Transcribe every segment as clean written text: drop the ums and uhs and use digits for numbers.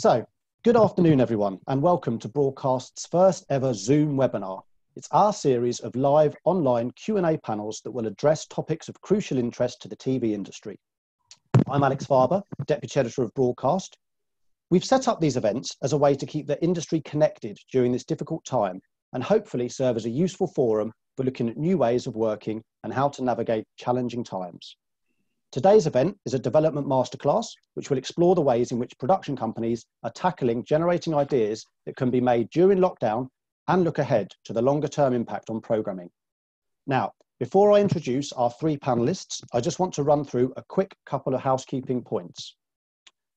So, good afternoon, everyone, and welcome to Broadcast's first ever Zoom webinar. It's our series of live online Q&A panels that will address topics of crucial interest to the TV industry. I'm Alex Farber, Deputy Editor of Broadcast. We've set up these events as a way to keep the industry connected during this difficult time and hopefully serve as a useful forum for looking at new ways of working and how to navigate challenging times. Today's event is a development masterclass, which will explore the ways in which production companies are tackling generating ideas that can be made during lockdown and look ahead to the longer term impact on programming. Now, before I introduce our three panelists, I just want to run through a quick couple of housekeeping points.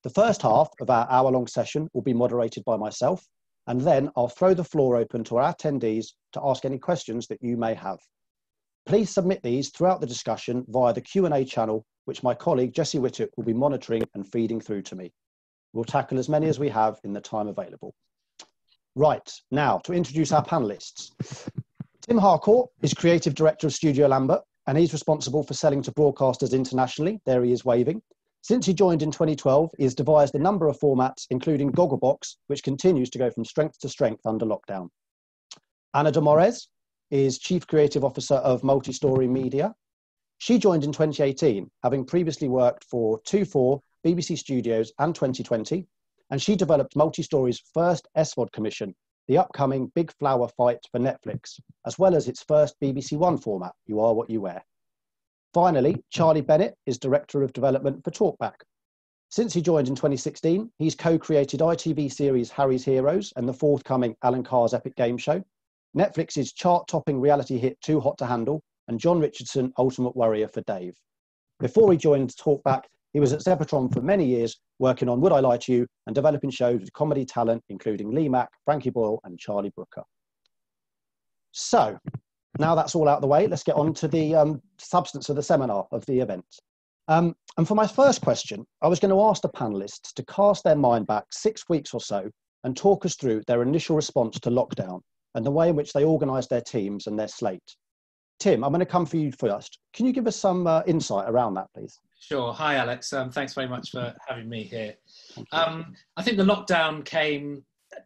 The first half of our hour-long session will be moderated by myself, and then I'll throw the floor open to our attendees to ask any questions that you may have. Please submit these throughout the discussion via the Q&A channel, which my colleague Jessie Whittock will be monitoring and feeding through to me. We'll tackle as many as we have in the time available. Right, now to introduce our panelists. Tim Harcourt is Creative Director of Studio Lambert, and he's responsible for selling to broadcasters internationally. There he is waving. Since he joined in 2012, he has devised a number of formats, including Gogglebox, which continues to go from strength to strength under lockdown. Ana de Moraes is Chief Creative Officer of Multi-Story Media. She joined in 2018, having previously worked for 2-4, BBC Studios and 2020, and she developed Multi-Story's first SVOD commission, the upcoming Big Flower Fight for Netflix, as well as its first BBC One format, You Are What You Wear. Finally, Charlie Bennett is Director of Development for Talkback. Since he joined in 2016, he's co-created ITV series Harry's Heroes and the forthcoming Alan Carr's Epic Game Show, Netflix's chart-topping reality hit Too Hot to Handle, and John Richardson, Ultimate Warrior for Dave. Before he joined Talkback, he was at Zeppotron for many years, working on Would I Lie to You and developing shows with comedy talent, including Lee Mack, Frankie Boyle, and Charlie Brooker. So, now that's all out of the way, let's get on to the substance of the seminar, of the event. And for my first question, I was going to ask the panelists to cast their mind back 6 weeks or so and talk us through their initial response to lockdown and the way in which they organised their teams and their slate. Tim, I'm going to come for you first. Can you give us some insight around that, please? Sure. Hi, Alex. Thanks very much for having me here. I think the lockdown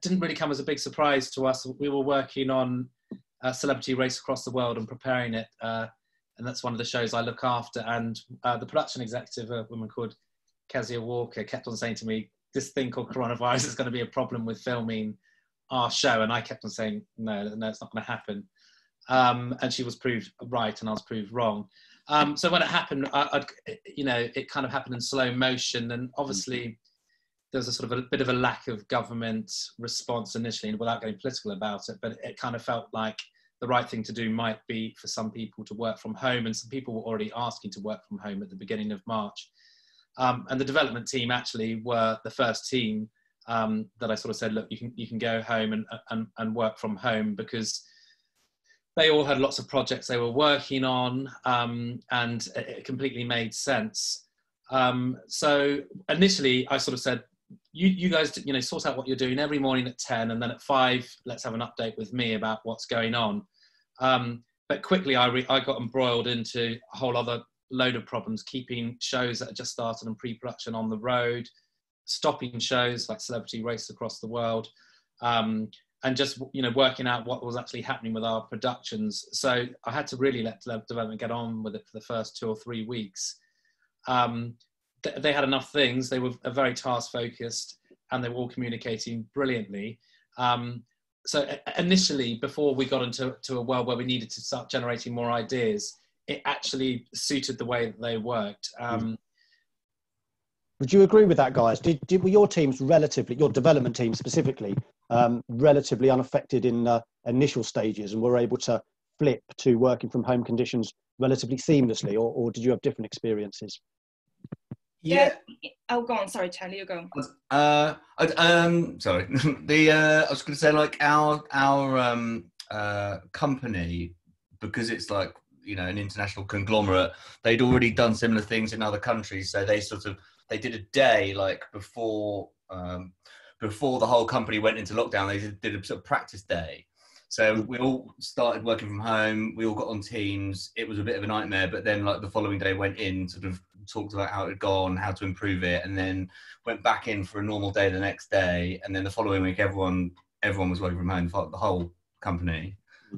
didn't really come as a big surprise to us. We were working on Celebrity Race Across the World and preparing it. And that's one of the shows I look after. And the production executive, a woman called Kezia Walker, kept on saying to me, this thing called coronavirus is going to be a problem with filming our show. And I kept on saying, no, it's not going to happen. And she was proved right and I was proved wrong. So when it happened, it kind of happened in slow motion, and obviously there was a sort of a bit of a lack of government response initially, without getting political about it, but it kind of felt like the right thing to do might be for some people to work from home, and some people were already asking to work from home at the beginning of March. And the development team actually were the first team that I sort of said, look, you can go home and work from home, because they all had lots of projects they were working on, and it completely made sense. So initially, I sort of said, you guys, sort out what you're doing every morning at 10, and then at 5, let's have an update with me about what's going on. But quickly, I got embroiled into a whole other load of problems, keeping shows that had just started in pre-production on the road, stopping shows like Celebrity Race Across the World, and just working out what was actually happening with our productions. So I had to really let development get on with it for the first 2 or 3 weeks. They had enough things. They were very task focused, and they were all communicating brilliantly. So initially, before we got into a world where we needed to start generating more ideas, it actually suited the way that they worked. Would you agree with that, guys? Were your teams your development team specifically, relatively unaffected in initial stages, and were able to flip to working from home conditions relatively seamlessly, or did you have different experiences? Yeah. Oh, go on. Sorry, Charlie, you go. Sorry. I was going to say, like, our company, because it's like, an international conglomerate, they'd already done similar things in other countries, so they did a day like before the whole company went into lockdown. They did a sort of practice day. So we all started working from home. We all got on Teams. It was a bit of a nightmare, but then like the following day went in sort of talked about how it had gone, how to improve it, and then went back in for a normal day the next day. And then the following week, everyone was working from home, the whole company.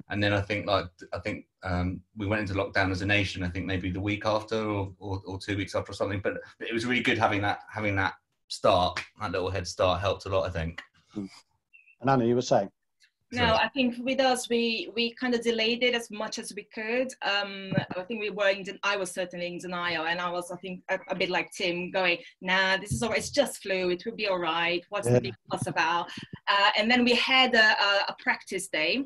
And then I think we went into lockdown as a nation. I think maybe the week after or 2 weeks after or something. But it was really good having that start, that little head start helped a lot, I think. And Anna, you were saying? No, I think with us, we kind of delayed it as much as we could. I think I was certainly in denial, and I was, I think, a bit like Tim, going, nah, this is all right, it's just flu, it will be all right, what's the big fuss about? And then we had a practice day,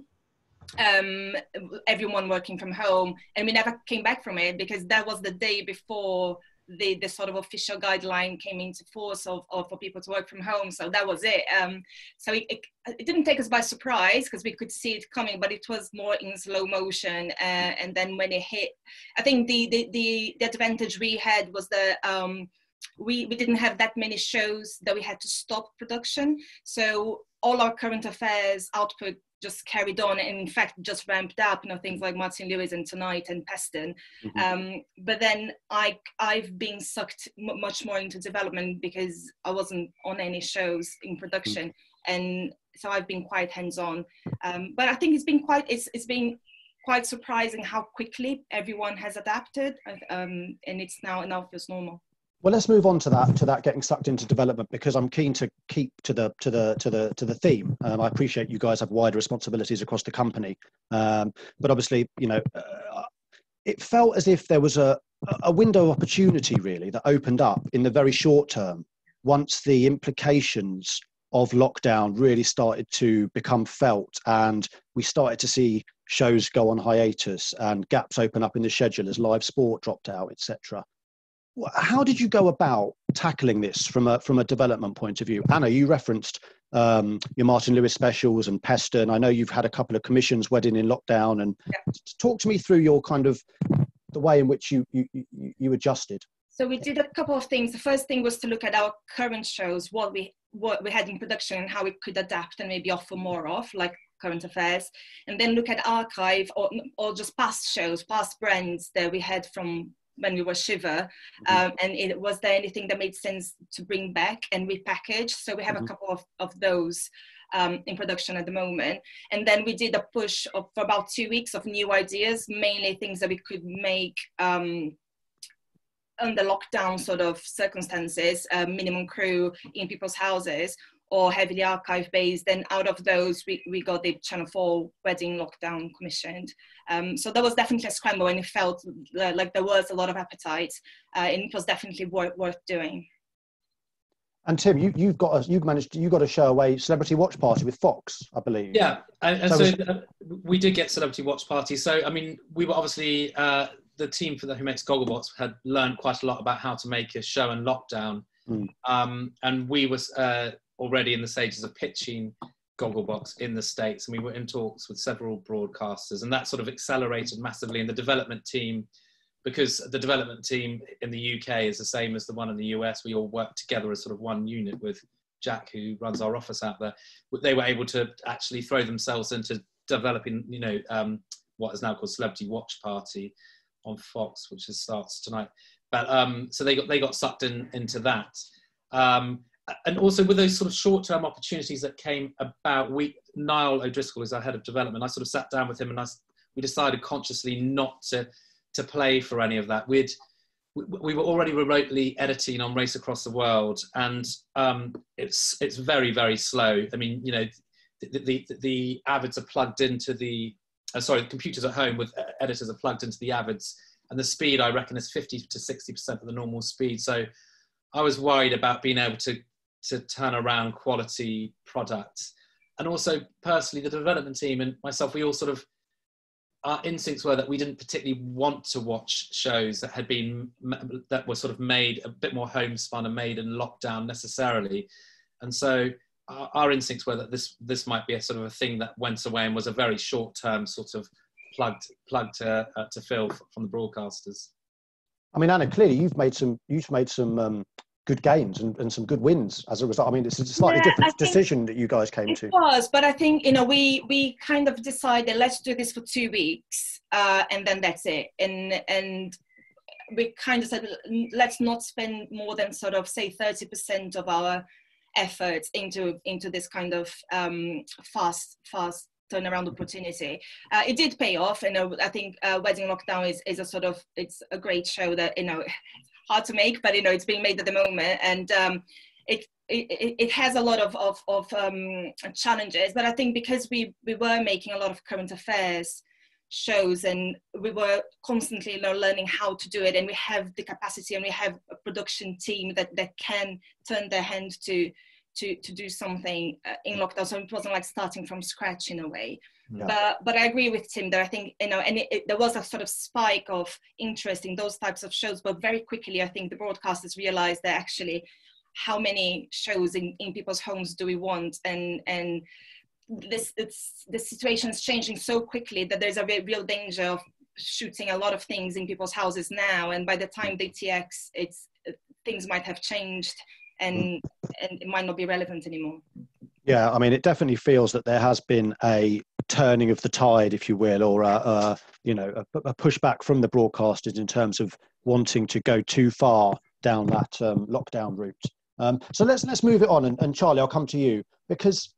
everyone working from home, and we never came back from it, because that was the day before the sort of official guideline came into force of for people to work from home. So that was it. So it didn't take us by surprise, because we could see it coming, but it was more in slow motion. And then when it hit, I think the advantage we had was that we didn't have that many shows that we had to stop production. So all our current affairs output just carried on, and in fact just ramped up, things like Martin Lewis and Tonight and Peston. But then I've been sucked much more into development, because I wasn't on any shows in production, and so I've been quite hands-on. But I think it's been quite surprising how quickly everyone has adapted, and it's now feels normal. Well, let's move on to that getting sucked into development, because I'm keen to keep to the theme. I appreciate you guys have wider responsibilities across the company, but obviously, it felt as if there was a window of opportunity really that opened up in the very short term once the implications of lockdown really started to become felt, and we started to see shows go on hiatus and gaps open up in the schedule as live sport dropped out, etc. How did you go about tackling this from a development point of view? Anna, you referenced your Martin Lewis specials and Peston. I know you've had a couple of commissions wedding in lockdown, and talk to me through your kind of the way in which you adjusted. So we did a couple of things. The first thing was to look at our current shows, what we had in production, and how we could adapt and maybe offer more of, like current affairs, and then look at archive or just past shows, past brands that we had from when we were Shiver, and was there anything that made sense to bring back and repackage? So we have a couple of those in production at the moment. And then we did a push for about 2 weeks of new ideas, mainly things that we could make under lockdown sort of circumstances, minimum crew in people's houses, or heavily archive based. Then out of those, we got the Channel 4 wedding lockdown commissioned. So that was definitely a scramble, and it felt like there was a lot of appetite, and it was definitely worth doing. And Tim, you got a show away, Celebrity Watch Party with Fox, I believe. Yeah, and so we did get Celebrity Watch Party. So I mean, we were obviously the team who makes Gogglebox had learned quite a lot about how to make a show in lockdown, and we was already in the stages of pitching Gogglebox in the States, and we were in talks with several broadcasters, and that sort of accelerated massively in the development team, because the development team in the UK is the same as the one in the US. We all work together as sort of one unit with Jack, who runs our office out there. They were able to actually throw themselves into developing, what is now called Celebrity Watch Party on Fox, which starts tonight. But so they got sucked into that. And also with those sort of short-term opportunities that came about, Niall O'Driscoll is our head of development. I sort of sat down with him, and we decided consciously not to play for any of that. We were already remotely editing on Race Across the World, and it's very, very slow. I mean, the avids are plugged into the computers at home with editors are plugged into the avids, and the speed, I reckon, is 50 to 60% of the normal speed. So I was worried about being able to turn around quality products. And also personally, the development team and myself, we all sort of, our instincts were that we didn't particularly want to watch shows that were sort of made a bit more homespun and made in lockdown necessarily. And so our instincts were that this might be a sort of a thing that went away and was a very short-term sort of plug to fill from the broadcasters. I mean, Anna, clearly you've made some good gains and some good wins as a result. I mean, it's a slightly different decision that you guys came to. It was, but I think, we kind of decided, let's do this for 2 weeks, and then that's it. And we kind of said, let's not spend more than sort of say 30% of our efforts into this kind of fast turnaround opportunity. It did pay off. I think Wedding Lockdown is a sort of, it's a great show that, hard to make, but it's being made at the moment, and it has a lot of challenges. But I think because we were making a lot of current affairs shows, and we were constantly learning how to do it, and we have the capacity, and we have a production team that can turn their hand to do something in lockdown. So it wasn't like starting from scratch in a way. Yeah. But I agree with Tim that I think, and there was a sort of spike of interest in those types of shows, but very quickly I think the broadcasters realized that actually how many shows in people's homes do we want, and the situation is changing so quickly that there's a real danger of shooting a lot of things in people's houses now, and by the time they TX, things might have changed, and it might not be relevant anymore. Yeah, I mean, it definitely feels that there has been a turning of the tide, if you will, or a pushback from the broadcasters in terms of wanting to go too far down that lockdown route. So let's move it on, and Charlie, I'll come to you, because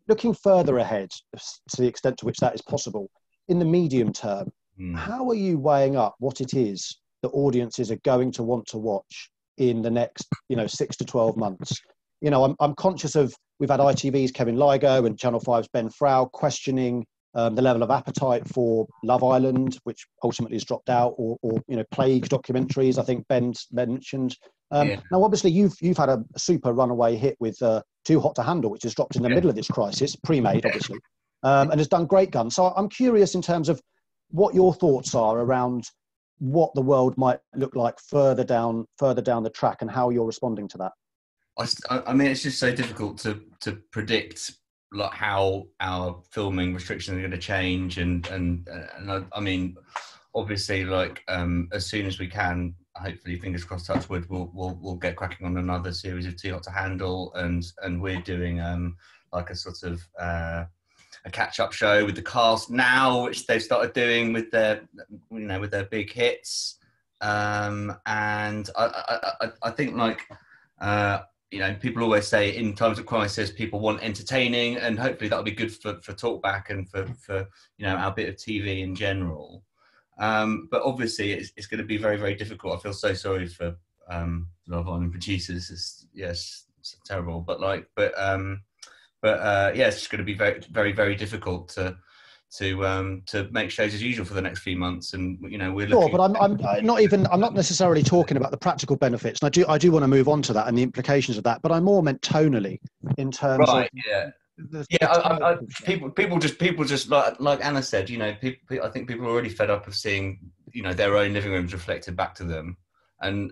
looking further ahead, to the extent to which that is possible, in the medium term, how are you weighing up what it is that audiences are going to want to watch in the next 6 to 12 months? I'm conscious of, we've had ITV's Kevin Ligo and Channel 5's Ben Frau questioning the level of appetite for Love Island, which ultimately has dropped out, or plague documentaries, I think Ben's mentioned. Now, obviously, you've had a super runaway hit with Too Hot to Handle, which has dropped in the middle of this crisis, pre-made, obviously, and has done great guns. So I'm curious in terms of what your thoughts are around what the world might look like further down the track, and how you're responding to that. I mean, it's just so difficult to predict like how our filming restrictions are going to change, and I mean, obviously, like as soon as we can, hopefully, fingers crossed, touch wood, we'll get cracking on another series of Too Hot to Handle, and we're doing like a sort of a catch-up show with the cast now, which they've started doing with their with their big hits, and I think like. People always say in times of crisis, people want entertaining, and hopefully that'll be good for Talkback and for our bit of TV in general. But obviously, it's going to be very, very difficult. I feel so sorry for Love Island producers. It's terrible, but it's just going to be very, very, very difficult to make shows as usual for the next few months, and we're looking. Sure, but I'm not necessarily talking about the practical benefits, and I do want to move on to that and the implications of that, but I more meant tonally in terms of people just like Anna said, I think people are already fed up of seeing their own living rooms reflected back to them, and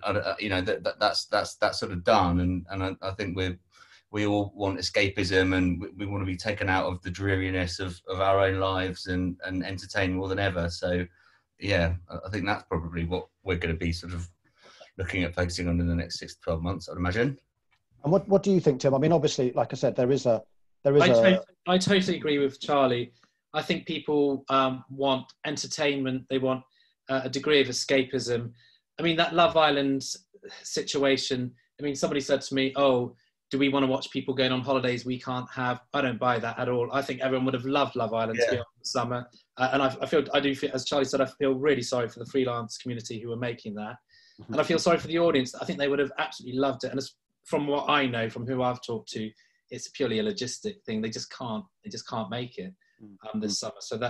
that's sort of done, and I think we all want escapism, and we want to be taken out of the dreariness of our own lives and entertain more than ever. So, I think that's probably what we're going to be sort of looking at focusing on in the next 6 to 12 months, I'd imagine. And what do you think, Tim? I mean, obviously, like I said, I totally agree with Charlie. I think people want entertainment. They want a degree of escapism. I mean, that Love Island situation, I mean, somebody said to me, oh, do we want to watch people going on holidays we can't have? I don't buy that at all. I think everyone would have loved Love Island to be on in the summer. And I do feel, as Charlie said, I feel really sorry for the freelance community who were making that. And I feel sorry for the audience. I think they would have absolutely loved it. And from what I know, from who I've talked to, it's purely a logistic thing. They just can't make it this summer. So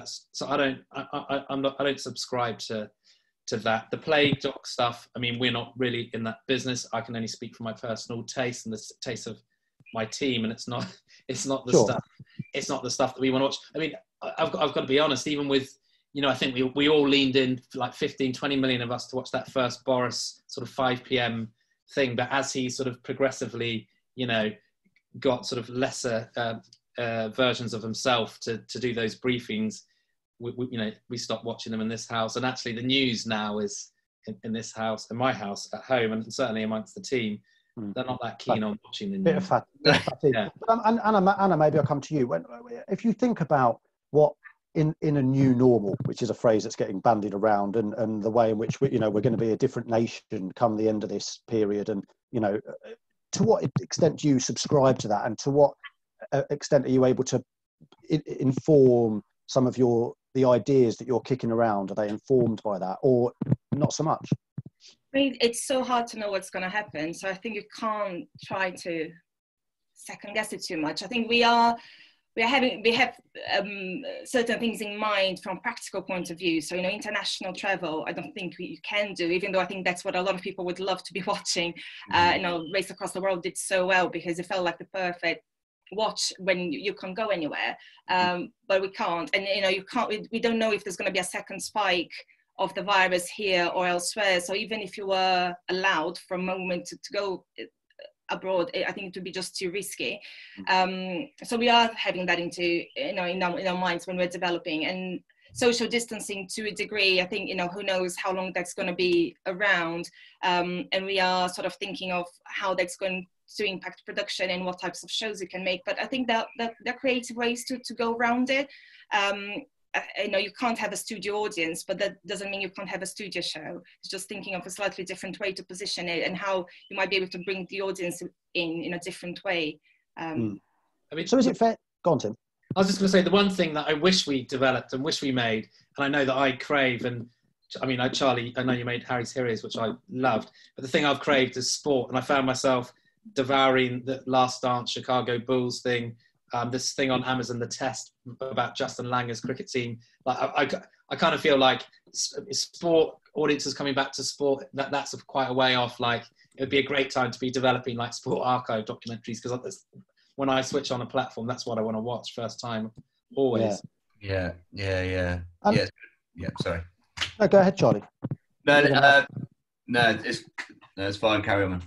I don't subscribe to that. The plague doc stuff, I mean, we're not really in that business. I can only speak from my personal taste and the taste of my team, and it's not the stuff that we want to watch. I mean, I've got to be honest, even with, I think we all leaned in, like 15, 20 million of us, to watch that first Boris sort of 5 p.m. thing. But as he sort of progressively, got sort of lesser versions of himself to do those briefings, we stopped watching them in this house. And actually the news now is in this house, in my house at home, and certainly amongst the team, they're not that keen on watching the news. Bit of fatigue. Yeah. But Anna, maybe I'll come to you. If you think about what in a new normal, which is a phrase that's getting bandied around, and the way in which we're going to be a different nation come the end of this period, and to what extent do you subscribe to that, and to what extent are you able to inform some of the ideas that you're kicking around? Are they informed by that, or not so much? I mean, it's so hard to know what's going to happen, so I think you can't try to second guess it too much. I think we have certain things in mind from a practical point of view. So, international travel, I don't think we can do, even though I think that's what a lot of people would love to be watching. Race Across the World did so well because it felt like the perfect watch when you can't go anywhere, but we can't. And, we don't know if there's going to be a second spike of the virus here or elsewhere. So even if you were allowed for a moment to go abroad, I think it would be just too risky. So we are having that in our minds when we're developing. And social distancing to a degree, I think, who knows how long that's going to be around. And we are sort of thinking of how that's going to impact production and what types of shows you can make. But I think that there are creative ways to go around it. You can't have a studio audience, but that doesn't mean you can't have a studio show. It's just thinking of a slightly different way to position it and how you might be able to bring the audience in a different way. So is it fair? Go on, Tim. I was just going to say, the one thing that I wish we developed and wish we made, and I know that I crave, and I mean, Charlie, I know you made Harry's Heroes, which I loved, but the thing I've craved is sport, and I found myself devouring the Last Dance Chicago Bulls thing, this thing on Amazon, The Test, about Justin Langer's cricket team. Like I kind of feel like sport audiences coming back to sport, that's quite a way off. Like, it would be a great time to be developing like sport archive documentaries, because when I switch on a platform, that's what I want to watch first time, always. Yeah. Sorry. No, go ahead, Charlie. No, it's fine. Carry on.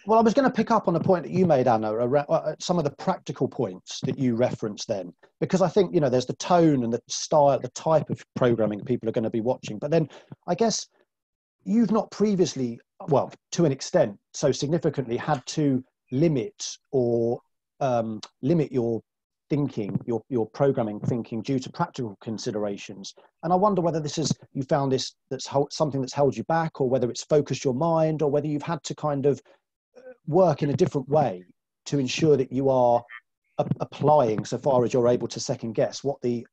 Well, I was going to pick up on a point that you made, Anna, around some of the practical points that you referenced then, because I think, there's the tone and the style, the type of programming people are going to be watching. But then I guess you've not previously, well, to an extent, so significantly had to limit your thinking, your programming thinking, due to practical considerations. And I wonder whether you found that's something that's held you back, or whether it's focused your mind, or whether you've had to kind of work in a different way to ensure that you are applying, so far as you're able to second guess, what the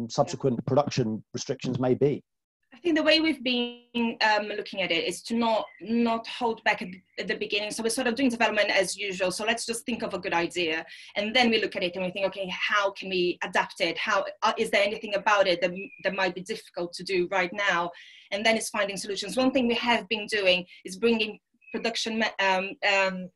subsequent production restrictions may be. I think the way we've been looking at it is to not hold back at the beginning. So we're sort of doing development as usual. So let's just think of a good idea. And then we look at it and we think, okay, how can we adapt it? How is there anything about it that might be difficult to do right now? And then it's finding solutions. One thing we have been doing is bringing production, the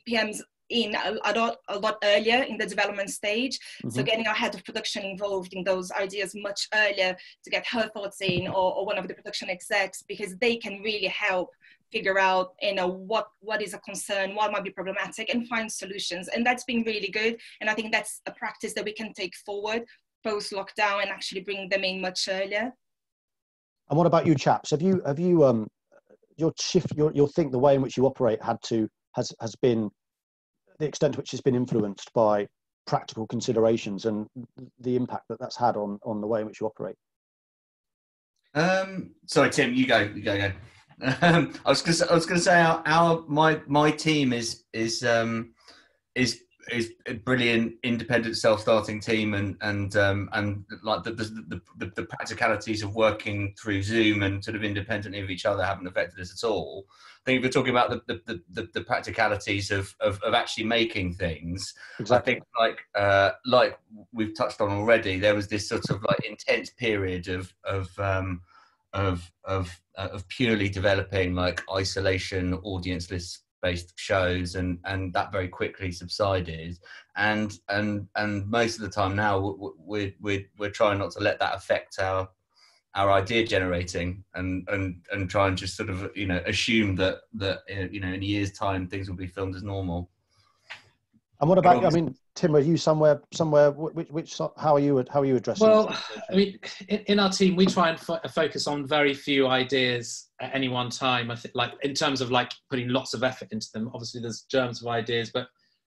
PMs in a lot earlier in the development stage. So getting our head of production involved in those ideas much earlier, to get her thoughts in, or one of the production execs, because they can really help figure out what is a concern, what might be problematic, and find solutions. And that's been really good, and I think that's a practice that we can take forward post lockdown and actually bring them in much earlier. And what about you chaps? Have you your shift, your think, the way in which you operate has been the extent to which it's been influenced by practical considerations and the impact that's had on the way in which you operate? Sorry, Tim, you go. I was going to say my team is a brilliant independent self-starting team, and like the practicalities of working through Zoom and sort of independently of each other haven't affected us at all. I think if we're talking about the practicalities of actually making things, exactly. I think like we've touched on already, there was this sort of like intense period of purely developing like isolation audience list based shows, and that very quickly subsided, and most of the time now we're trying not to let that affect our idea generating, and try and just sort of assume that in a year's time things will be filmed as normal. And what about, I mean, Tim, are you somewhere which how are you addressing? Well, I mean, in our team, we try and focus on very few ideas at any one time. I think, like, in terms of like putting lots of effort into them, obviously there's germs of ideas, but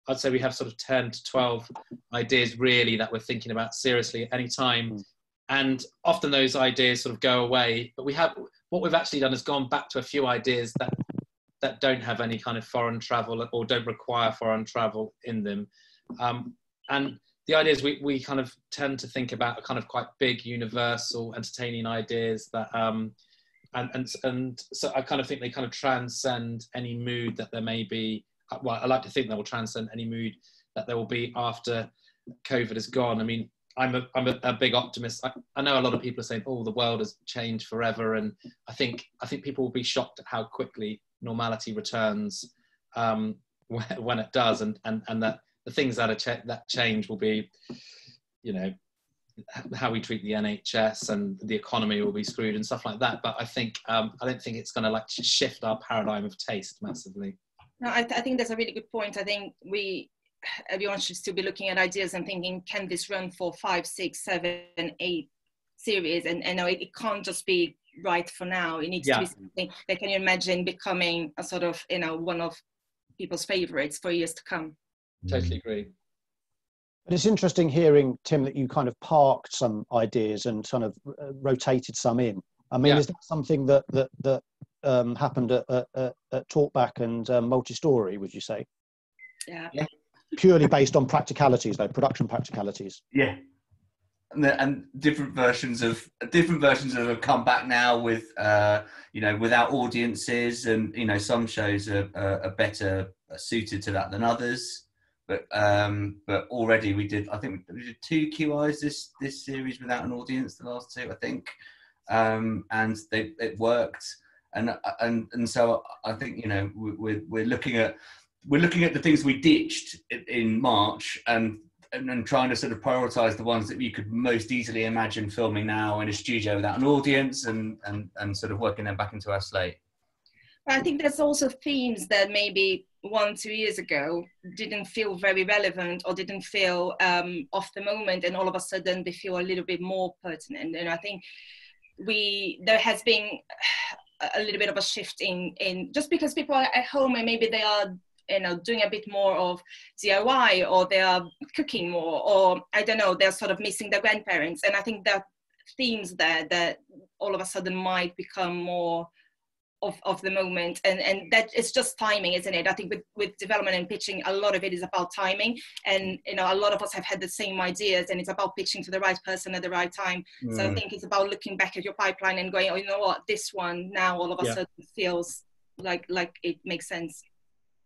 I'd say we have sort of 10 to 12 ideas really that we're thinking about seriously at any time. And often those ideas sort of go away, but what we've actually done is gone back to a few ideas that don't have any kind of foreign travel or don't require foreign travel in them. And the ideas we kind of tend to think about are kind of quite big, universal, entertaining ideas that, and so I kind of think they kind of transcend any mood that there may be. Well, I like to think they will transcend any mood that there will be after COVID is gone. I mean, I'm a big optimist. I know a lot of people are saying, "Oh, the world has changed forever," and I think people will be shocked at how quickly normality returns when it does, and that the things that change will be, you know, how we treat the NHS and the economy will be screwed and stuff like that. But I think I don't think it's going to like shift our paradigm of taste massively. No, I think that's a really good point. I think everyone should still be looking at ideas and thinking, can this run for 5, 6, 7, 8 series? And no, it can't just be right for now. It needs to be something that can you imagine becoming a sort of, you know, one of people's favorites for years to come. Totally agree. And it's interesting hearing, Tim, that you kind of parked some ideas and kind of rotated some in. I mean, is that something that happened at Talkback and Multi-Story, would you say? Yeah. Purely based on practicalities, though, production practicalities. Yeah. And different versions of have come back now with you know, without audiences, and you know, some shows are better suited to that than others. But already we did 2 QIs this series without an audience, the last 2 I think, and it worked, and so I think, you know, we're looking at the things we ditched in March and trying to sort of prioritise the ones that you could most easily imagine filming now in a studio without an audience, and sort of working them back into our slate. I think there's also themes that maybe 1-2 years ago didn't feel very relevant or didn't feel off the moment, and all of a sudden they feel a little bit more pertinent. And I think there has been a little bit of a shift in just because people are at home and maybe they are, you know, doing a bit more of DIY, or they are cooking more, or I don't know, they're sort of missing their grandparents. And I think that themes there that all of a sudden might become more of the moment, and that it's just timing, isn't it? I think with development and pitching, a lot of it is about timing, and you know, a lot of us have had the same ideas, and it's about pitching to the right person at the right time. So I think it's about looking back at your pipeline and going, oh, you know what, this one now all of a sudden feels like it makes sense.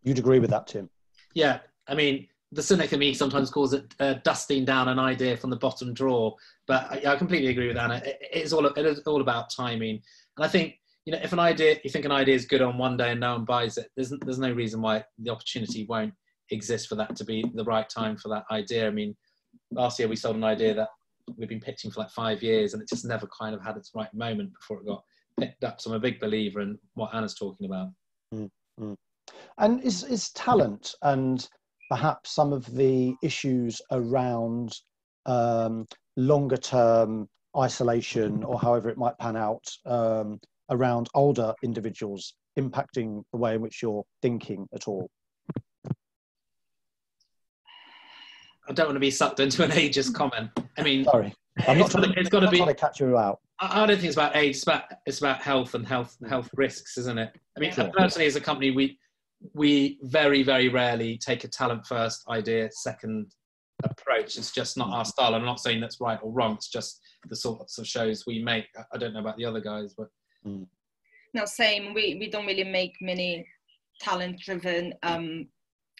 You'd agree with that, Tim? Yeah, I mean, the cynic in me sometimes calls it dusting down an idea from the bottom drawer, but I completely agree with Anna. It is all about timing, and I think, you know, if you think an idea is good on one day and no one buys it, there's no reason why the opportunity won't exist for that to be the right time for that idea. I mean, last year we sold an idea that we've been pitching for like 5 years, and it just never kind of had its right moment before it got picked up. So I'm a big believer in what Anna's talking about. Mm-hmm. And is talent and perhaps some of the issues around longer term isolation, or however it might pan out, around older individuals impacting the way in which you're thinking at all? I don't want to be sucked into an ageist comment. I mean, sorry, it's got to be. Trying to catch you out. I don't think it's about age. It's about health and health risks, isn't it? I mean, personally, as a company, we very, very rarely take a talent first idea second approach. It's just not our style. I'm not saying that's right or wrong. It's just the sorts of shows we make. I don't know about the other guys, but. No, same. We don't really make many talent-driven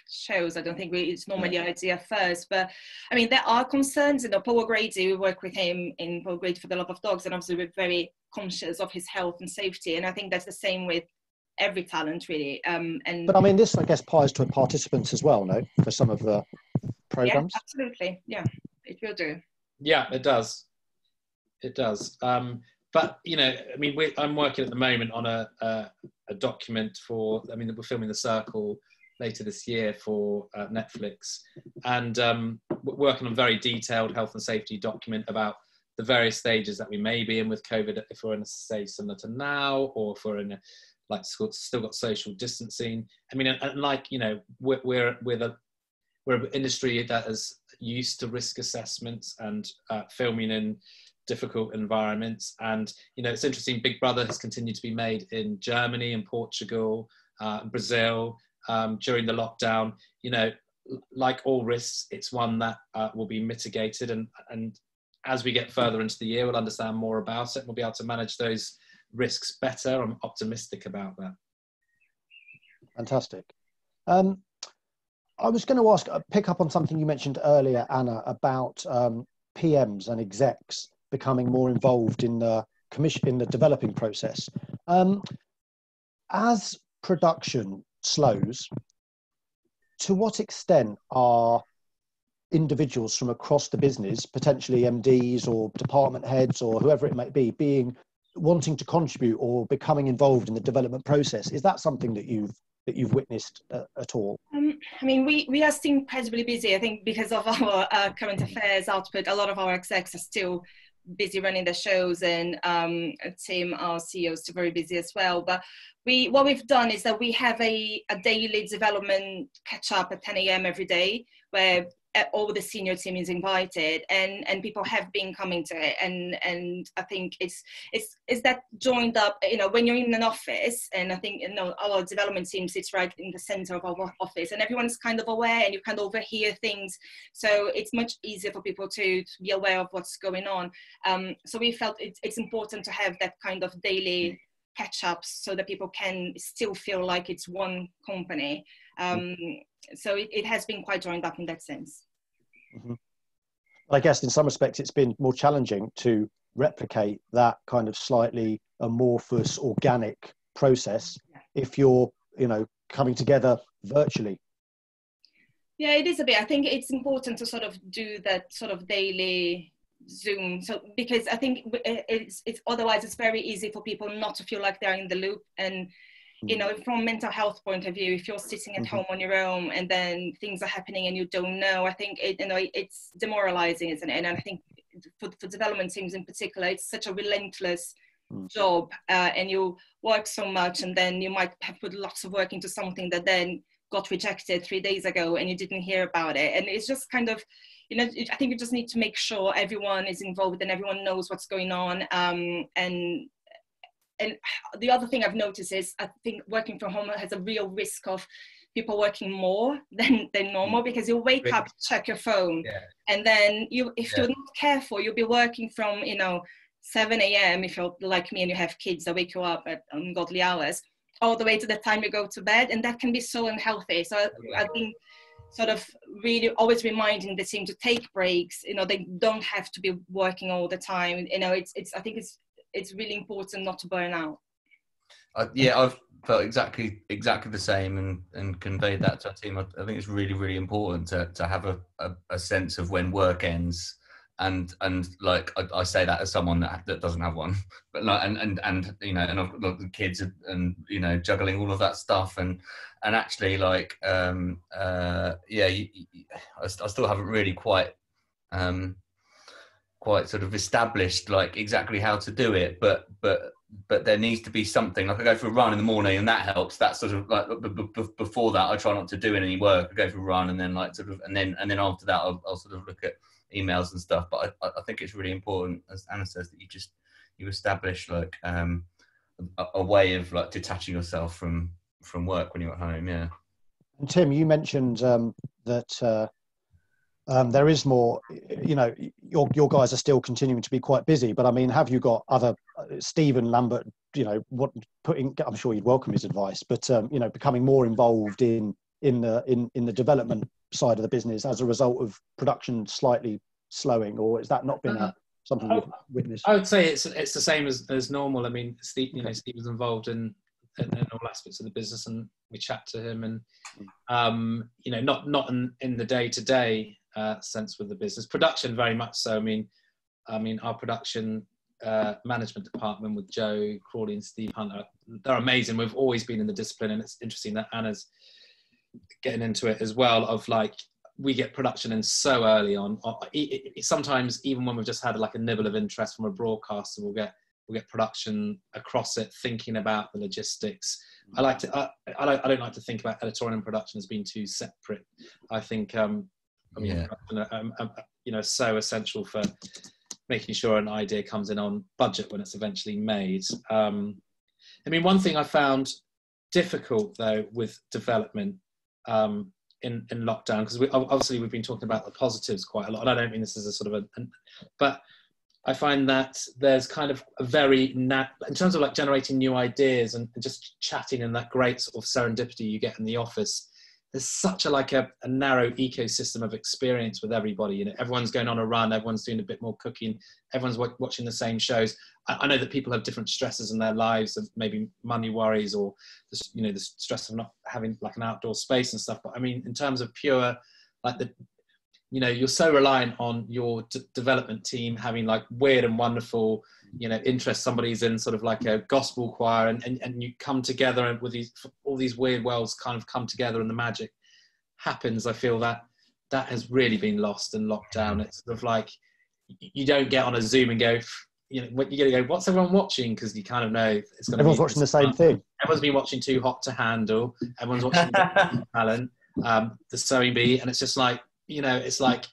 shows. I don't think it's normally idea first. But I mean, there are concerns. You know, Paul O'Grady, we work with him in Paul O'Grady for the Love of Dogs, and obviously we're very conscious of his health and safety. And I think that's the same with every talent, really. But I mean, this, I guess, applies to participants as well, no? For some of the programs. Yeah, absolutely. Yeah, it will do. Yeah, it does. It does. But, you know, I mean, I'm working at the moment on a document for, I mean, we're filming The Circle later this year for Netflix, and we're working on a very detailed health and safety document about the various stages that we may be in with COVID, if we're in a stage similar to now, or if we're in still got social distancing. I mean, and like, you know, we're we're an industry that is used to risk assessments and filming in difficult environments. And, you know, it's interesting, Big Brother has continued to be made in Germany and Portugal, Brazil, during the lockdown. You know, like all risks, it's one that will be mitigated. And as we get further into the year, we'll understand more about it. We'll be able to manage those risks better. I'm optimistic about that. Fantastic. I was going to ask, pick up on something you mentioned earlier, Anna, about PMs and execs becoming more involved in the developing process. As production slows, to what extent are individuals from across the business, potentially MDs or department heads or whoever it might be, wanting to contribute or becoming involved in the development process? Is that something that you've witnessed at all? I mean, we are still incredibly busy. I think because of our current affairs output, a lot of our execs are still busy running the shows, and Tim, our CEO, is still very busy as well. But what we've done is that we have a daily development catch up at 10 a.m. every day, where all the senior team is invited, and people have been coming to it, and I think it's that joined up, you know, when you're in an office, and I think, you know, our development team sits right in the center of our office, and everyone's kind of aware, and you kind of overhear things, so it's much easier for people to be aware of what's going on. So we felt it's important to have that kind of daily catch-ups so that people can still feel like it's one company. So it has been quite joined up in that sense. Mm-hmm. I guess in some respects it's been more challenging to replicate that kind of slightly amorphous, organic process if you're, you know, coming together virtually. Yeah, it is a bit. I think it's important to sort of do that sort of daily Zoom, so because I think it's otherwise it's very easy for people not to feel like they're in the loop. And you know, from a mental health point of view, if you're sitting at home on your own and then things are happening and you don't know, I think it's demoralizing, isn't it? And I think for development teams in particular, it's such a relentless job, and you work so much, and then you might have put lots of work into something that then got rejected 3 days ago and you didn't hear about it. And it's just kind of, you know, I think you just need to make sure everyone is involved and everyone knows what's going on. And the other thing I've noticed is I think working from home has a real risk of people working more than normal, because you wake up, check your phone, and then if you're not careful, you'll be working from, you know, 7 a.m. if you're like me and you have kids that wake you up at ungodly hours, all the way to the time you go to bed, and that can be so unhealthy. So I think sort of really always reminding the team to take breaks. You know, they don't have to be working all the time. You know, I think it's really important not to burn out. I've felt exactly the same and conveyed that to our team. I think it's really, really important to have a sense of when work ends, and like I say that as someone that doesn't have one, but like and you know, and I've got the kids and you know, juggling all of that stuff, and actually like I still haven't really quite sort of established like exactly how to do it, but there needs to be something. Like I go for a run in the morning and that helps. That's sort of like before that I try not to do any work. I go for a run and then like sort of and then after that I'll sort of look at emails and stuff. But I think it's really important, as Anna says, that you establish like a way of like detaching yourself from work when you're at home. Yeah. And Tim, you mentioned that there is more, you know, your guys are still continuing to be quite busy, but I mean, have you got other, Stephen Lambert, you know, I'm sure you'd welcome his advice, but, you know, becoming more involved in the development side of the business as a result of production slightly slowing, or has that not been something you've witnessed? I would say it's the same as normal. I mean, Steve was involved in all aspects of the business, and we chat to him, and you know, not in the day-to-day sense with the business. Production very much so. I mean our production management department with Joe Crawley and Steve Hunter, they're amazing. We've always been in the discipline, and it's interesting that Anna's getting into it as well, of like, we get production in so early on. Sometimes even when we've just had like a nibble of interest from a broadcaster, we'll get we'll get production across it, thinking about the logistics. I don't like to think about editorial and production as being two separate. I think so essential for making sure an idea comes in on budget when it's eventually made. One thing I found difficult though with development in lockdown, because we've been talking about the positives quite a lot, and I don't mean this as a sort of but I find that there's kind of a very in terms of like generating new ideas and just chatting and that great sort of serendipity you get in the office. There's such a narrow ecosystem of experience with everybody. Everyone's going on a run, everyone's doing a bit more cooking, everyone's watching the same shows. I know that people have different stresses in their lives, of maybe money worries or the stress of not having like an outdoor space and stuff. But I mean, in terms of pure, like you're so reliant on your development team having like weird and wonderful, interest. Somebody's in sort of like a gospel choir and you come together and with all these weird worlds kind of come together and the magic happens. I feel that has really been lost in lockdown. It's sort of like, you don't get on a Zoom and go, you're going to go, what's everyone watching? Because you kind of know it's going to everyone's watching the same thing. Everyone's been watching Too Hot to Handle. Everyone's watching Talent, the Sewing Bee. And it's just like, it's like,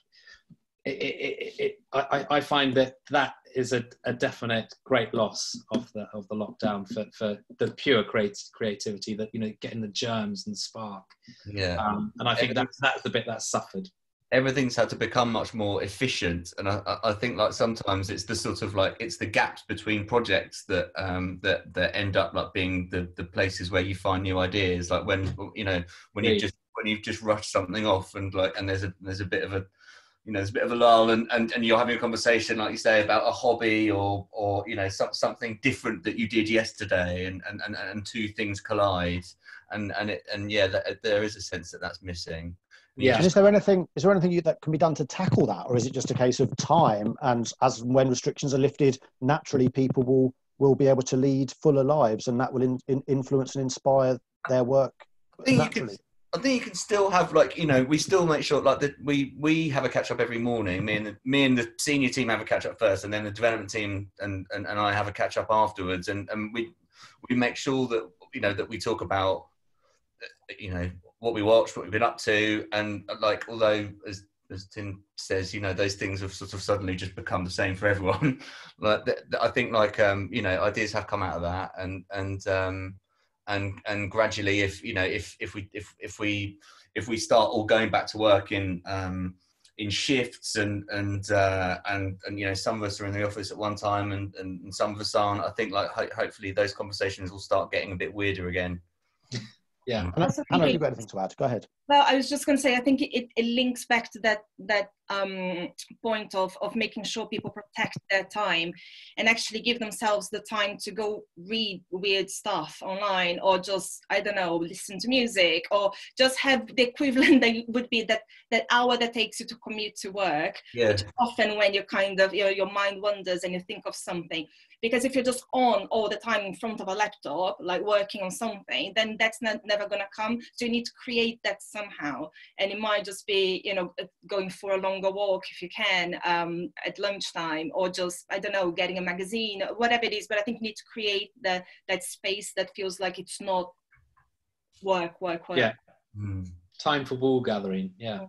I find that is a definite great loss of the lockdown for the pure creativity, that getting the germs and the spark. And I think that's the bit that's suffered. Everything's had to become much more efficient, and I think like sometimes it's the sort of like it's the gaps between projects that end up like being the places where you find new ideas, like when you've just rushed something off and there's a bit of a there's a bit of a lull and you're having a conversation, like you say, about a hobby or something different that you did yesterday, and two things collide, there is a sense that's missing. Yeah. And is there anything that can be done to tackle that, or is it just a case of time, and when restrictions are lifted, naturally people will be able to lead fuller lives, and that will influence and inspire their work naturally? I think you can still have we still make sure that we have a catch up every morning. Me and the senior team have a catch up first, and then the development team and I have a catch up afterwards, and we make sure that that we talk about what we watched, what we've been up to, and although as Tim says, those things have sort of suddenly just become the same for everyone. I think ideas have come out of that, and gradually, if we start all going back to work in shifts and some of us are in the office at one time and some of us aren't, I think hopefully those conversations will start getting a bit weirder again. Yeah. Hannah, you've got anything to add? Go ahead. Well, I was just going to say, I think it links back to that point of making sure people protect their time and actually give themselves the time to go read weird stuff online, or just, I don't know, listen to music, or just have the equivalent that would be that hour that takes you to commute to work, which often when you kind of, your mind wanders and you think of something. Because if you're just on all the time in front of a laptop, like working on something, then that's never going to come. So you need to create that somehow. And it might just be, going for a longer walk if you can at lunchtime, or just, I don't know, getting a magazine, whatever it is. But I think you need to create that space that feels like it's not work. Yeah. Time for wool gathering. Yeah.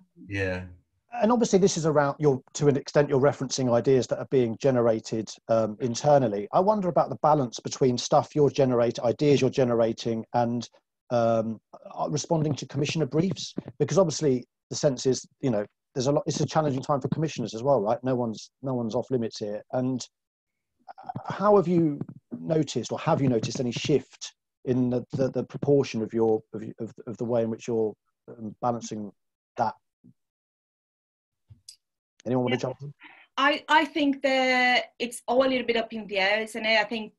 And obviously this is around, to an extent, you're referencing ideas that are being generated internally. I wonder about the balance between ideas you're generating, and responding to commissioner briefs, because obviously the sense is, there's a lot. It's a challenging time for commissioners as well, right? No one's off limits here. And how have you noticed, or have you noticed any shift in the proportion of the way in which you're balancing that? Anyone want to jump in? I think that it's all a little bit up in the air, isn't it? I think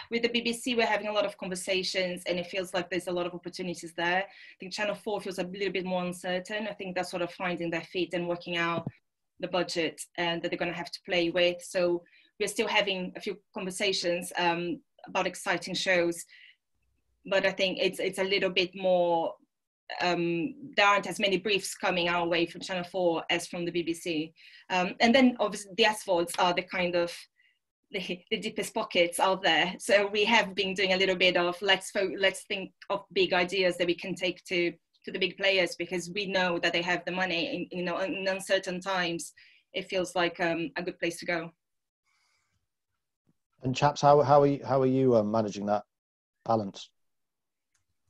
with the BBC, we're having a lot of conversations, and it feels like there's a lot of opportunities there. I think Channel 4 feels a little bit more uncertain. I think they're sort of finding their feet and working out the budget and that they're going to have to play with. So we're still having a few conversations about exciting shows, but I think it's a little bit more. There aren't as many briefs coming our way from Channel 4 as from the BBC. And then obviously the SVODs are the kind of the deepest pockets out there. So we have been doing a little bit of let's think of big ideas that we can take to the big players, because we know that they have the money. In uncertain times, it feels like a good place to go. And chaps, how are you managing that balance?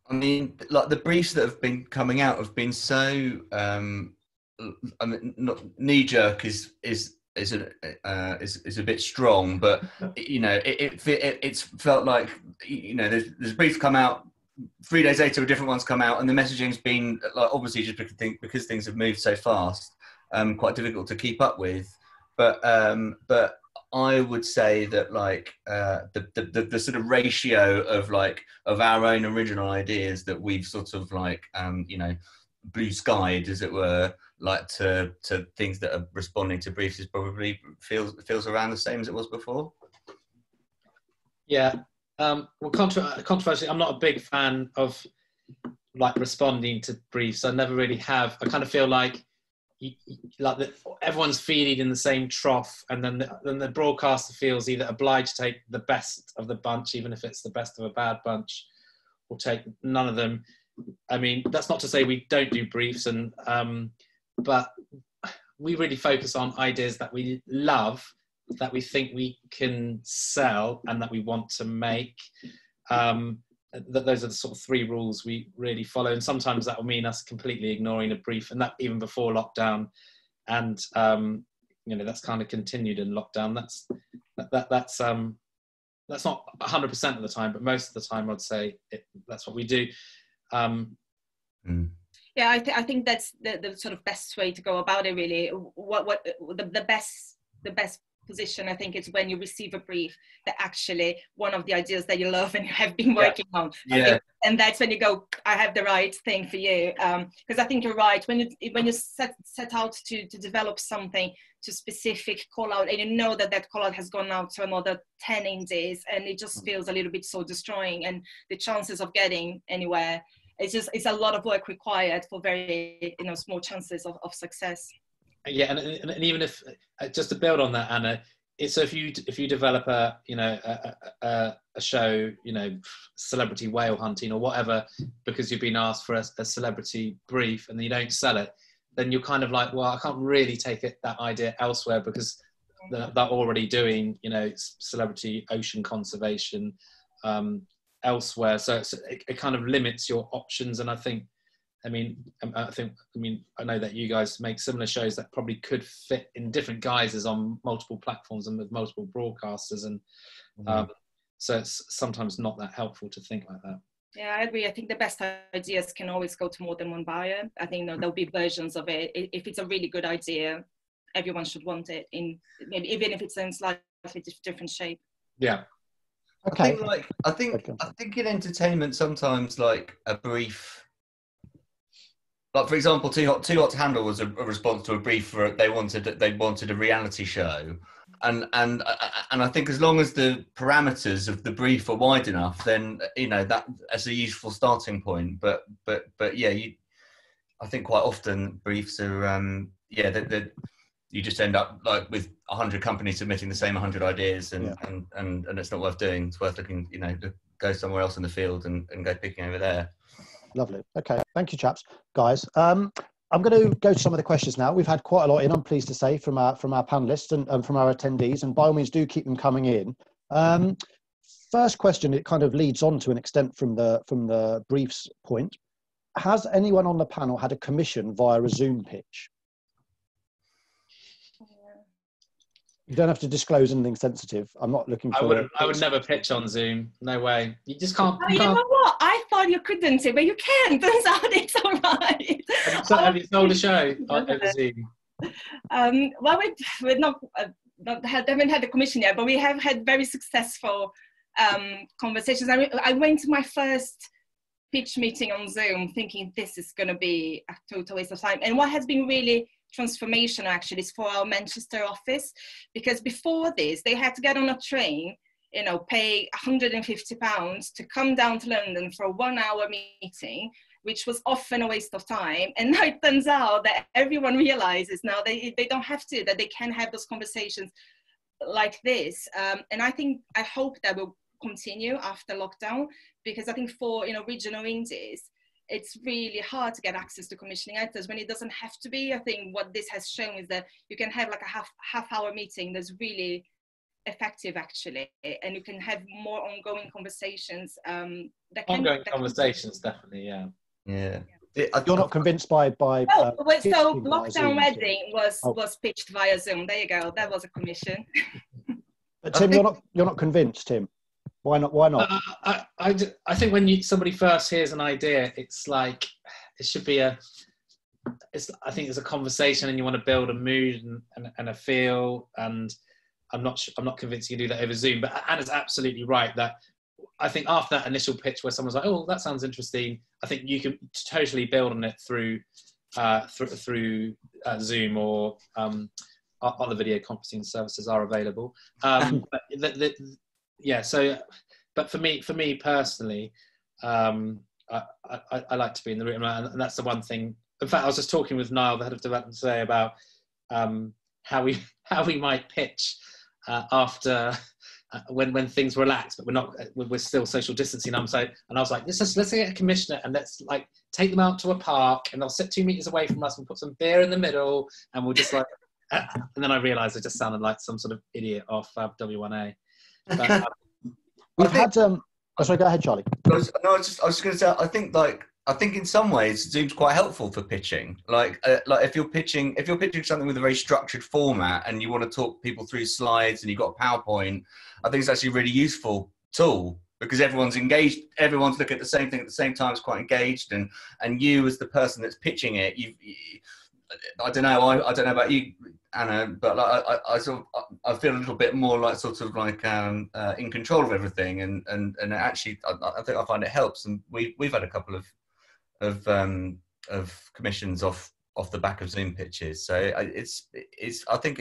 I mean, like the briefs that have been coming out have been so. I mean, not knee jerk is a bit strong, but you know, it's felt like, you know, there's briefs come out, 3 days later, different ones come out, and the messaging's been like, obviously just because things have moved so fast, quite difficult to keep up with. But I would say that like the sort of ratio of our own original ideas that we've sort of like you know, blue skied, as it were, like to things that are responding to briefs is probably feels around the same as it was before. Yeah. Well, controversially, I'm not a big fan of like responding to briefs. I never really have. I kind of feel like everyone's feeding in the same trough, and then the broadcaster feels either obliged to take the best of the bunch, even if it's the best of a bad bunch, or take none of them. I mean, that's not to say we don't do briefs, but we really focus on ideas that we love, that we think we can sell, and that we want to make. Those are the sort of 3 rules we really follow, and sometimes that will mean us completely ignoring a brief, and that even before lockdown. And you know, that's kind of continued in lockdown. That's not 100% of the time, but most of the time I'd say that's what we do. Yeah, I think that's the sort of best way to go about it, really. What the best position, I think, is when you receive a brief that actually one of the ideas that you love and you have been working on. Yeah. And that's when you go, I have the right thing for you. Because I think you're right. When you set out to develop something to specific call out, and you know that call out has gone out to another 10 indies, and it just feels a little bit so destroying, and the chances of getting anywhere, it's a lot of work required for very, you know, small chances of success. Yeah, and even if, just to build on that, Anna, it's so if you develop a show, you know, celebrity whale hunting or whatever, because you've been asked for a celebrity brief and you don't sell it, then you're kind of like, well, I can't really take that idea elsewhere, because they're already doing, you know, celebrity ocean conservation elsewhere. So it kind of limits your options. And I know that you guys make similar shows that probably could fit in different guises on multiple platforms and with multiple broadcasters, and so it's sometimes not that helpful to think like that. Yeah, I agree. I think the best ideas can always go to more than one buyer. I think there'll be versions of it. If it's a really good idea, everyone should want it, even if it's in slightly different shape. Yeah. Okay. I think in entertainment sometimes like a brief. Like, for example, Too Hot to Handle was a response to a brief for they wanted a reality show, and I think as long as the parameters of the brief are wide enough, then, you know, that's a useful starting point. But yeah, I think quite often briefs are you just end up like with 100 companies submitting the same 100 ideas, and it's not worth doing. It's worth looking, you know, to go somewhere else in the field and go picking over there. Lovely. Okay. Thank you, chaps. Guys, I'm going to go to some of the questions now. We've had quite a lot in, I'm pleased to say, from our panellists and from our attendees, and by all means do keep them coming in. First question, it kind of leads on to an extent from the briefs point. Has anyone on the panel had a commission via a Zoom pitch? You don't have to disclose anything sensitive. I'm not looking for... I would never pitch on Zoom. No way. You just can't... You know what? I thought you couldn't, but you can. Turns out it's all right. Have you sold a show over Zoom? Well, we've haven't had a commission yet, but we have had very successful conversations. I went to my first pitch meeting on Zoom thinking this is going to be a total waste of time. And what has been really transformation actually is for our Manchester office, because before this they had to get on a train, you know, pay £150 to come down to London for a 1-hour meeting, which was often a waste of time. And now it turns out that everyone realizes now they don't have to, that they can have those conversations like this. And I hope that will continue after lockdown, because I think for, regional indies, it's really hard to get access to commissioning actors when it doesn't have to be. I think what this has shown is that you can have like a half hour meeting that's really effective, actually, and you can have more ongoing conversations. Conversations, definitely, yeah. You're not convinced by so Lockdown Wedding was pitched via Zoom. There you go. That was a commission. But Tim, you're not convinced, Tim. Why not? I think when somebody first hears an idea, it's like it should be I think it's a conversation, and you want to build a mood and a feel. And I'm not convinced you can do that over Zoom. But Anna's absolutely right that I think after that initial pitch where someone's like, "Oh, that sounds interesting," I think you can totally build on it through Zoom or other video conferencing services are available. But for me personally, I like to be in the room, and that's the one thing. In fact, I was just talking with Niall, the head of development, today about how we might pitch after when things relax, but we're still social distancing. And I was like, let's get a commissioner and let's like take them out to a park, and they'll sit 2 meters away from us and put some beer in the middle, and we'll just like. And then I realised I just sounded like some sort of idiot off W1A. But, we've had. Sorry, go ahead, Charlie. I was just going to say. I think in some ways Zoom's quite helpful for pitching. Like if you're pitching something with a very structured format and you want to talk people through slides and you've got a PowerPoint, I think it's actually a really useful tool because everyone's engaged. Everyone's looking at the same thing at the same time. Is quite engaged, and you as the person that's pitching it, I don't know. I don't know about you, Anna, but like I feel a little bit more like sort of like in control of everything, and actually I think I find it helps. And we've had a couple of commissions off the back of Zoom pitches, so I think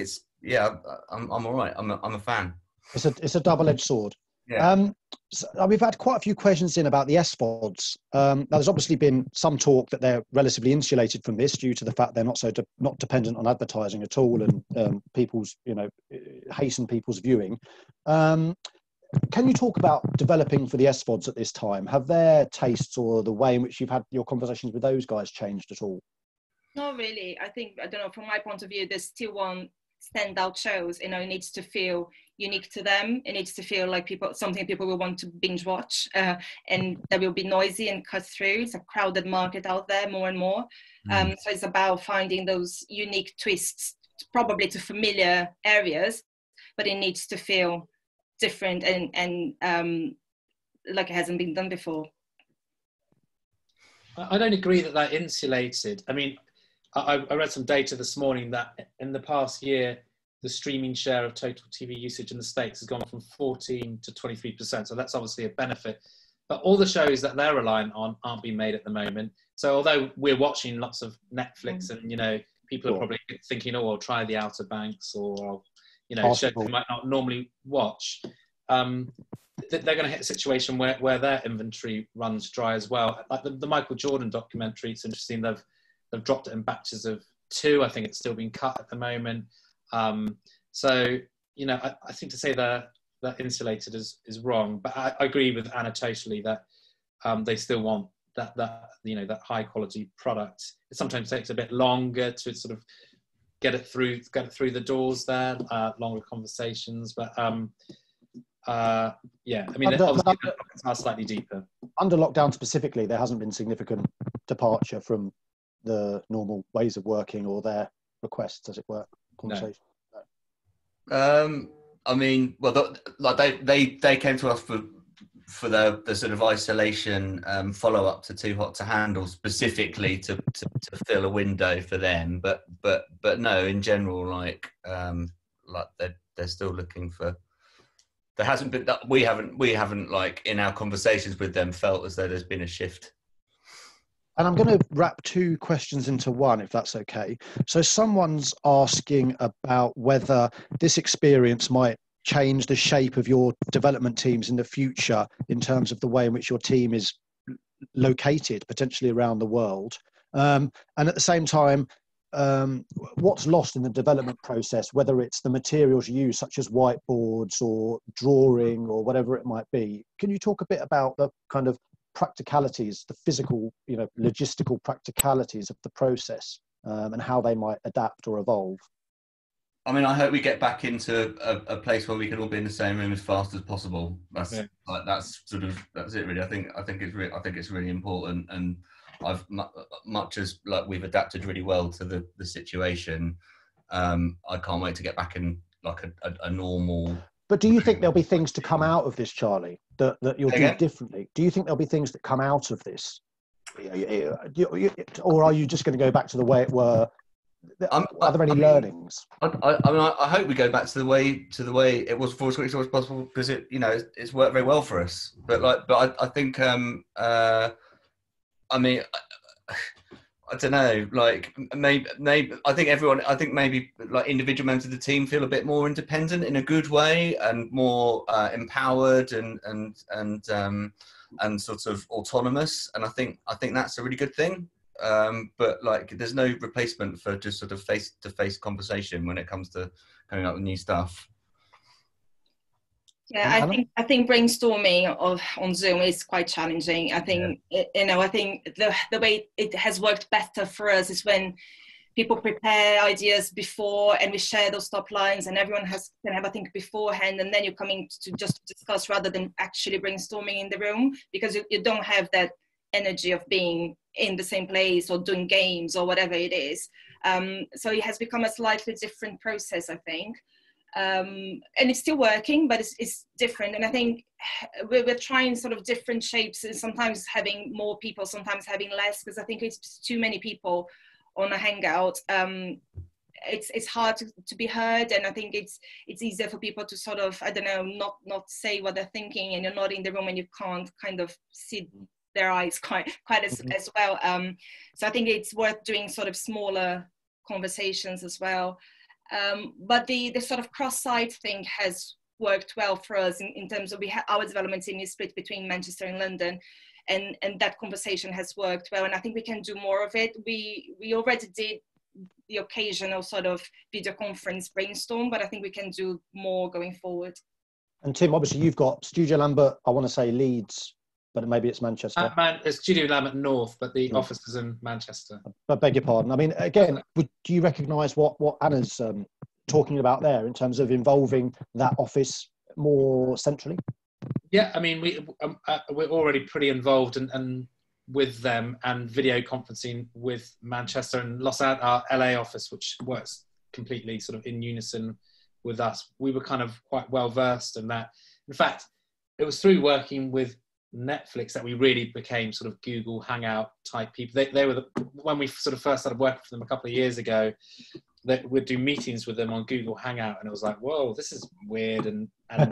I'm all right. I'm a fan. It's a double-edged sword. Yeah. So we've had quite a few questions in about the SVODs. Now, there's obviously been some talk that they're relatively insulated from this due to the fact they're not dependent on advertising at all, and people's hasten people's viewing. Can you talk about developing for the SVODs at this time? Have their tastes or the way in which you've had your conversations with those guys changed at all? Not really. I think, I don't know, from my point of view, there's still one standout shows. It needs to feel unique to them. It needs to feel like something people will want to binge watch, and that will be noisy and cut through. It's a crowded market out there more and more. So it's about finding those unique twists, probably to familiar areas, but it needs to feel different and like it hasn't been done before. I don't agree that they're insulated. I mean, I read some data this morning that in the past year, the streaming share of total TV usage in the States has gone from 14 to 23%. So that's obviously a benefit. But all the shows that they're reliant on aren't being made at the moment. So although we're watching lots of Netflix and, people are probably thinking, oh, I'll try The Outer Banks or, shows they might not normally watch, they're going to hit a situation where their inventory runs dry as well. Like the Michael Jordan documentary, it's interesting. They've dropped it in batches of 2. I think it's still being cut at the moment. So, I think to say they're insulated is wrong, but I agree with Anna totally that they still want that high quality product. It sometimes takes a bit longer to sort of get it through the doors there, longer conversations, but I mean, obviously the pockets are slightly deeper. Under lockdown specifically, there hasn't been significant departure from the normal ways of working or their requests, as it were, conversation. No. I mean, well, they came to us for the sort of isolation follow up to Too Hot to Handle specifically to fill a window for them, but no, in general, like they're still looking for. There hasn't been that we haven't like in our conversations with them felt as though there's been a shift. And I'm going to wrap 2 questions into one, if that's okay. So someone's asking about whether this experience might change the shape of your development teams in the future in terms of the way in which your team is located, potentially around the world. And at the same time, what's lost in the development process, whether it's the materials you use, such as whiteboards or drawing or whatever it might be. Can you talk a bit about the kind of practicalities, the physical, logistical practicalities of the process, and how they might adapt or evolve? I mean, I hope we get back into a place where we can all be in the same room as fast as possible. That's it, really. I think it's really important, and I've much as like we've adapted really well to the situation. I can't wait to get back in like a normal. But do you think there'll be things to come out of this, Charlie, that you'll do differently? Do you think there'll be things that come out of this, or are you just going to go back to the way it were? Are there any learnings? I mean, I hope we go back to the way it was before as quickly as possible, because it's worked very well for us. But I think I mean, I don't know. Like maybe I think maybe like individual members of the team feel a bit more independent in a good way and more empowered and sort of autonomous. And I think that's a really good thing. But like, there's no replacement for just sort of face-to-face conversation when it comes to coming up with new stuff. Yeah, I think brainstorming on Zoom is quite challenging. I think I think the way it has worked better for us is when people prepare ideas before and we share those top lines, and everyone can have, I think, beforehand, and then you're coming to just discuss rather than actually brainstorming in the room, because you don't have that energy of being in the same place or doing games or whatever it is. So it has become a slightly different process, I think. And it's still working, but it's different. And I think we're trying sort of different shapes, and sometimes having more people, sometimes having less, because I think it's too many people on a hangout. It's hard to be heard, and I think it's easier for people to sort of, I don't know, not say what they're thinking, and you're not in the room and you can't kind of see their eyes quite as well. So I think it's worth doing sort of smaller conversations as well. But the sort of cross-site thing has worked well for us in terms of our development team is split between Manchester and London, and that conversation has worked well, and I think we can do more of it. We already did the occasional sort of video conference brainstorm, but I think we can do more going forward. And Tim, obviously you've got Studio Lambert, I want to say Leeds, but maybe it's Manchester. It's Studio Lambert North, but the office is in Manchester. I beg your pardon. I mean, again, do you recognise what Anna's talking about there in terms of involving that office more centrally? Yeah, I mean, we're already pretty involved and with them, and video conferencing with Manchester and our LA office, which works completely sort of in unison with us. We were kind of quite well versed in that. In fact, it was through working with Netflix that we really became sort of Google Hangout type people. They were when we sort of first started working for them a couple of years ago, that we'd do meetings with them on Google Hangout, and it was like, whoa, this is weird, and now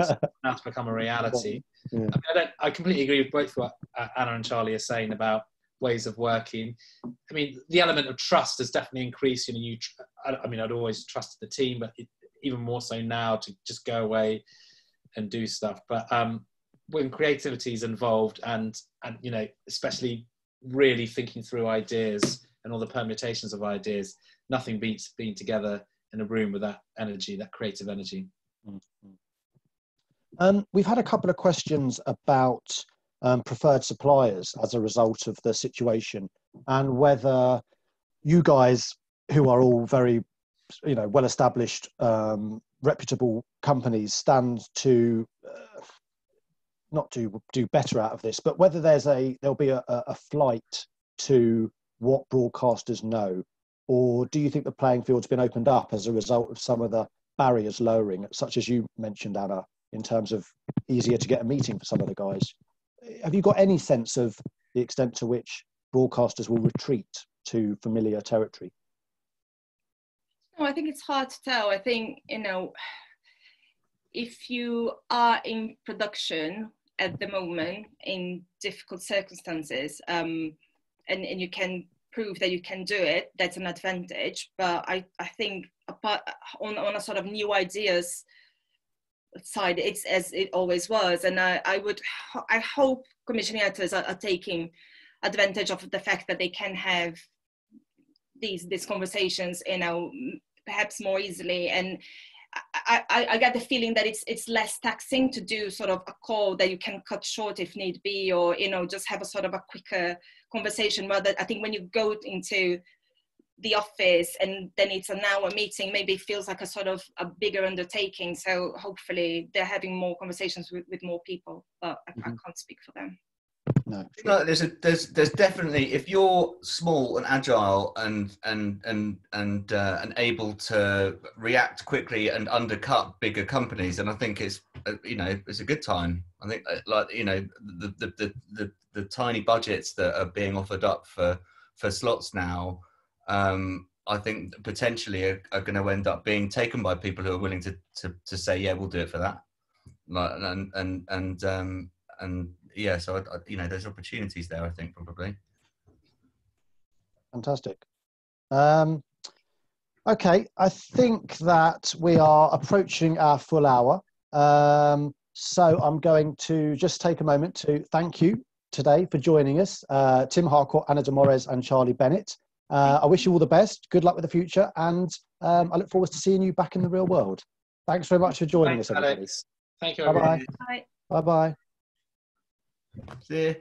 it's become a reality. Yeah. I mean, I completely agree with both what Anna and Charlie are saying about ways of working. I mean, the element of trust has definitely increased. I mean, I'd always trusted the team, but even more so now to just go away and do stuff. But when creativity is involved, and especially really thinking through ideas and all the permutations of ideas, nothing beats being together in a room with that energy, that creative energy. We've had a couple of questions about preferred suppliers as a result of the situation, and whether you guys, who are all very, well-established, reputable companies, stand to not to do better out of this, but whether there'll be a flight to what broadcasters know, or do you think the playing field's been opened up as a result of some of the barriers lowering, such as you mentioned, Anna, in terms of easier to get a meeting for some of the guys? Have you got any sense of the extent to which broadcasters will retreat to familiar territory? No, I think it's hard to tell. I think, if you are in production at the moment in difficult circumstances, and you can prove that you can do it, that's an advantage. But I think apart on a sort of new ideas side, it's as it always was. And I hope commissioning editors are taking advantage of the fact that they can have these conversations, you know, perhaps more easily. And I get the feeling that it's less taxing to do sort of a call that you can cut short if need be, or, you know, just have a sort of a quicker conversation. Rather, I think when you go into the office and then it's an hour meeting, maybe it feels like a sort of a bigger undertaking. So hopefully they're having more conversations with more people, but I can't speak for them. No, no, there's definitely, if you're small and agile and able to react quickly and undercut bigger companies, and I think it's you know, it's a good time. I think, like, you know, the tiny budgets that are being offered up for slots now, I think potentially are going to end up being taken by people who are willing to say, yeah, we'll do it for that. Like, and yeah, so I, you know, there's opportunities there, I think, probably. Fantastic. Okay, I think that we are approaching our full hour. So I'm going to just take a moment to thank you today for joining us, Tim Harcourt, Anna de Moraes and Charlie Bennett. I wish you all the best. Good luck with the future, and I look forward to seeing you back in the real world. Thanks very much for joining us, everybody. Alex. Thank you, everybody. Bye-bye. Bye-bye. See you.